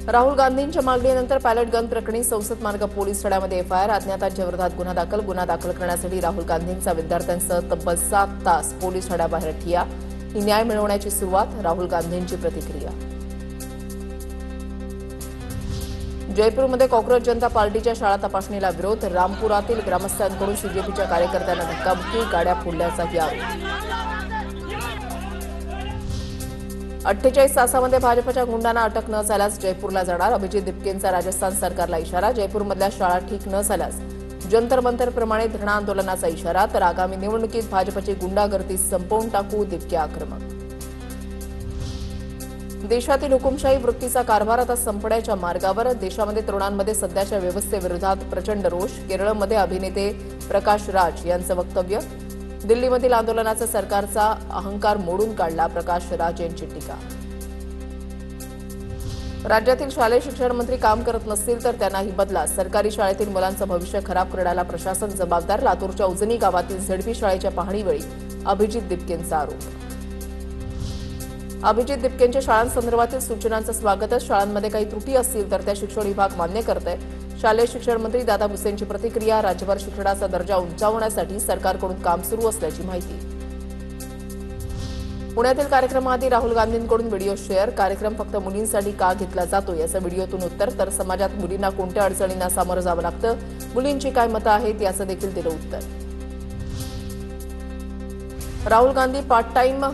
राहुल गांधींच्या मागणीनंतर palette gun प्रकरणी संसद मार्ग पोलीस ठाण्यामध्ये एफआयआर. अज्ञातांच्या विरोधात गुन्हा दाखल करण्यासाठी राहुल गांधींचा विद्यार्थ्यांसह तब्बल 7 तास पोलीस ठाण्याबाहेर ठिय्या. ही न्याय मिळवण्याची सुरुवात. राहुल गांधींची प्रतिक्रिया. जयपूरमध्ये काँग्रेस जनता पार्टीच्या शाळा तपासणीला विरोध. रामपुरातील ग्रामस्थांकडून सीजेपीच्या कार्यकर्त्यांना धक्काबुक्की, गाड्या फोडल्याचाही आरोप. 48 तासामध्ये भाजपच्या गुंडांना अटक न झाल्यास जयपूरला जाणार. अभिजित दिपकेंचा राजस्थान सरकारला इशारा. जयपूरमधल्या शाळा ठीक न झाल्यास जंतर मंतरप्रमाणे धरणं आंदोलनाचा इशारा. तर आगामी निवडणुकीत भाजपची गुंडागर्दी संपवून टाकू, दिपके आक्रमक. देशातील हुकुमशाही वृत्तीचा कारभार आता संपण्याच्या मार्गावर. देशामध्ये तरुणांमध्ये सध्याच्या व्यवस्थेविरोधात प्रचंड रोष. केरळमध्ये अभिनेते प्रकाश राज यांचं वक्तव्य. दिल्लीमधील आंदोलनाचा सरकारचा अहंकार मोडून काढला, प्रकाश राज यांची टीका. राज्यातील शालेय शिक्षण मंत्री काम करत नसतील तर त्यांनाही बदला. सरकारी शाळेतील मुलांचं भविष्य खराब करण्याला प्रशासन जबाबदार. लातूरच्या उजनी गावातील झेडपी शाळेच्या पाहणीवेळी अभिजित दिपकेंचा आरोप. अभिजित दिपकेंच्या शाळांसंदर्भातील सूचनांचं स्वागतच. शाळांमध्ये काही त्रुटी असतील तर त्या शिक्षण विभाग मान्य करतंय. शालेय शिक्षण मंत्री दादा भुसेंची प्रतिक्रिया. राज्यभर शिक्षणाचा दर्जा उंचावण्यासाठी सरकारकडून काम सुरू असल्याची माहिती. पुण्यातील कार्यक्रमाआधी राहुल गांधींकडून व्हिडिओ शेअर. कार्यक्रम फक्त मुलींसाठी का घेतला जातो याचं व्हिडिओतून उत्तर. तर समाजात मुलींना कोणत्या अडचणींना सामोरं जावं लागतं, मुलींची काय मतं आहेत याचं देखील दिलं उत्तर. राहुल गांधी पार्ट टाइम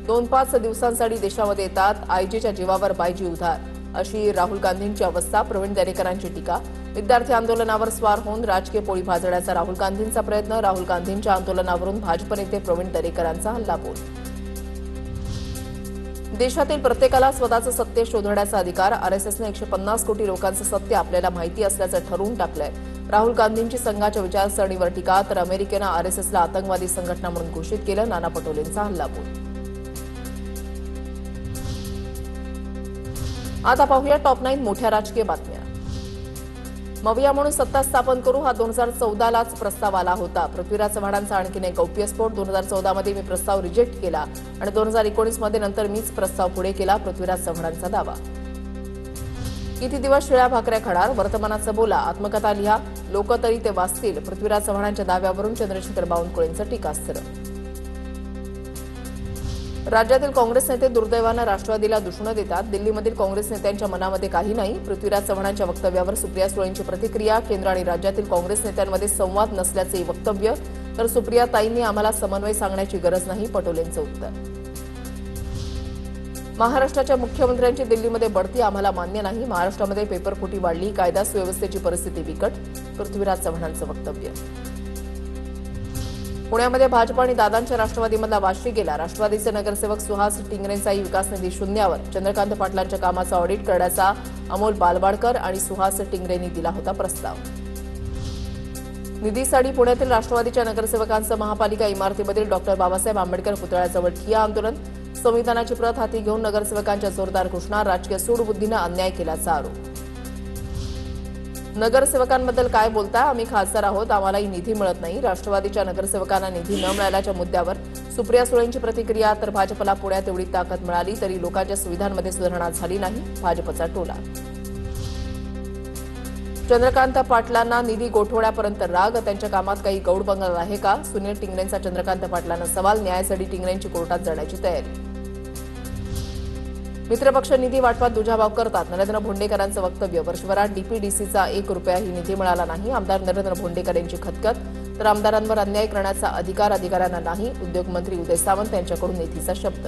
2-5 दिवसांसाठी देशामध्ये येतात. आयजीच्या जीवावर बायजी उधार, अशी राहुल गांधींची अवस्था. प्रवीण दरेकरांची टीका. विद्यार्थी आंदोलनावर स्वार होऊन राजकीय पोळी भाजण्याचा राहुल गांधींचा प्रयत्न. राहुल गांधींच्या आंदोलनावरून भाजप नेते प्रवीण दरेकरांचा हल्लाबोल. देशातील प्रत्येकाला स्वतःचं सत्य शोधण्याचा अधिकार. आरएसएसने 150 कोटी लोकांचं सत्य आपल्याला माहिती असल्याचं ठरवून टाकलंय. राहुल गांधींची संघाच्या विचारसरणीवर टीका. तर अमेरिकेनं आरएसएसला आतंकवादी संघटना म्हणून घोषित केलं, नाना पटोलेंचा हल्लाबोल. आता पाहूया टॉप 9 मोठ्या राजकीय बातम्या. मविया म्हणून सत्ता स्थापन करू, हा 2014लाच प्रस्ताव आला होता. पृथ्वीराज चव्हाणांचा आणखीन एक गौप्यस्फोट. 2014 मध्ये मी प्रस्ताव रिजेक्ट केला आणि 2019 मध्ये नंतर मीच प्रस्ताव पुढे केला, पृथ्वीराज चव्हाणांचा दावा. किती दिवस शिळ्या भाकऱ्या खाणार, वर्तमानाचं बोला. आत्मकथा लिहा, लोक तरी ते वाचतील. पृथ्वीराज चव्हाणांच्या दाव्यावरून चंद्रशेखर बावनकुळेंचं टीकास्त्र. राज्यातील काँग्रेस नेते दुर्दैवानं राष्ट्रवादीला दुष्ण देतात. दिल्लीमधील काँग्रेस नेत्यांच्या मनामध्ये काही नाही. पृथ्वीराज चव्हाणांच्या वक्तव्यावर सुप्रिया सुळेंची प्रतिक्रिया. केंद्र आणि राज्यातील काँग्रेस नेत्यांमध्ये संवाद नसल्याचे वक्तव्य. तर सुप्रियाताईंनी आम्हाला समन्वय सांगण्याची गरज नाही, पटोलेंचं उत्तर. महाराष्ट्राच्या मुख्यमंत्र्यांची दिल्लीमध्ये बढती आम्हाला मान्य नाही. महाराष्ट्रामध्ये पेपरफुटी वाढली, कायदा सुव्यवस्थेची परिस्थिती बिकट, पृथ्वीराज चव्हाणांचं वक्तव्य. पुण्यामध्ये भाजप आणि दादांच्या राष्ट्रवादीमधला वाशी गेला. राष्ट्रवादीचे नगरसेवक सुहास टिंगरेंचाही विकास निधी शून्यावर. चंद्रकांत पाटलांच्या कामाचा ऑडिट करण्याचा अमोल बालवाडकर आणि सुहास टिंगरेंनी दिला होता प्रस्ताव. निधीसाठी पुण्यातील राष्ट्रवादीच्या नगरसेवकांचं महापालिका इमारतीमधील डॉक्टर बाबासाहेब आंबेडकर पुतळ्याजवळ ठिय्या आंदोलन. संविधानाची प्रत हाती घेऊन नगरसेवकांच्या जोरदार घोषणा. राजकीय सूडबुद्धीनं अन्याय केल्याचा आरोप. नगरसेवकांबद्दल काय बोलताय, आम्ही खासदार आहोत, आम्हालाही निधी मिळत नाही. राष्ट्रवादीच्या नगरसेवकांना निधी न मिळाल्याच्या मुद्द्यावर सुप्रिया सुळेंची प्रतिक्रिया. तर भाजपला पुण्यात एवढी ताकद मिळाली तरी लोकांच्या सुविधांमध्ये सुधारणा झाली नाही, भाजपचा टोला. चंद्रकांत पाटलांना निधी गोठवण्यापर्यंत राग, त्यांच्या कामात काही गौड बंगाल आहे का, सुनील टिंगरेंचा चंद्रकांत पाटलांना सवाल. न्यायासाठी टिंगरेंची कोर्टात जाण्याची तयारी. मित्रपक्ष निधी वाटपात दुजाभाव करतात, नरेंद्र भोंडेकरांचं वक्तव्य. वर्षभरात डीपीडीसीचा 1 रुपयाही निधी मिळाला नाही, आमदार नरेंद्र भोंडेकर यांची खतखत. तर आमदारांवर अन्याय करण्याचा अधिकार अधिकाऱ्यांना नाही, उद्योगमंत्री उदय सामंत यांच्याकडून निधीचा शब्द.